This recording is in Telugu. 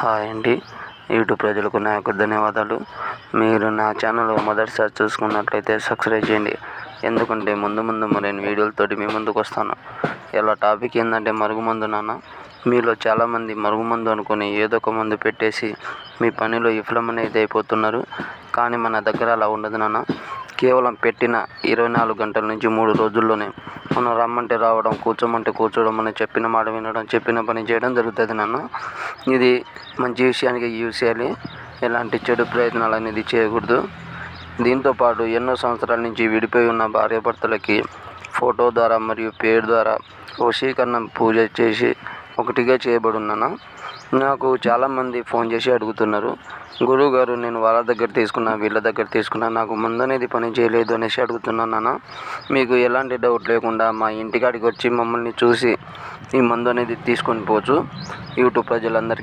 హాయ్ అండి. యూట్యూబ్ ప్రజలకు నా యొక్క ధన్యవాదాలు. మీరు నా ఛానల్ మొదటిసారి చూసుకున్నట్లయితే సబ్స్క్రైబ్ చేయండి. ఎందుకంటే ముందు మరిన్ని వీడియోలతోటి మీ ముందుకు వస్తాను. ఇలా టాపిక్ ఏంటంటే మరుగుమందు నాన్న. మీలో చాలామంది మరుగుమందు అనుకుని ఏదో ఒక మందు పెట్టేసి మీ పనిలో విఫలం అనేది అయిపోతున్నారు. కానీ మన దగ్గర అలా ఉండదు నాన్న. కేవలం పెట్టిన 24 గంటల నుంచి 3 రోజుల్లోనే మనం రమ్మంటే రావడం, కూర్చోమంటే కూర్చోవడం, మనం చెప్పిన మాట వినడం, చెప్పిన పని చేయడం జరుగుతుంది నాన్న. ఇది మంచి విషయానికి యూజ్ చేయాలి. ఎలాంటి చెడు ప్రయత్నాలు అనేది చేయకూడదు. దీంతోపాటు ఎన్నో సంవత్సరాల నుంచి విడిపోయి ఉన్న భార్యాభర్తలకి ఫోటో ద్వారా మరియు పేరు ద్వారా వశీకరణం పూజ చేసి ఒకటిగా చేయబడున్నాను. నాకు చాలామంది ఫోన్ చేసి అడుగుతున్నారు, గురువుగారు నేను వాళ్ళ దగ్గర తీసుకున్నా, వీళ్ళ దగ్గర తీసుకున్నా, నాకు మందు అనేది పని చేయలేదు అనేసి అడుగుతున్నాను నాన్న. మీకు ఎలాంటి డౌట్ లేకుండా మా ఇంటికాడికి వచ్చి మమ్మల్ని చూసి ఈ మందు అనేది తీసుకొని పోవచ్చు. యూట్యూబ్ ప్రజలందరికీ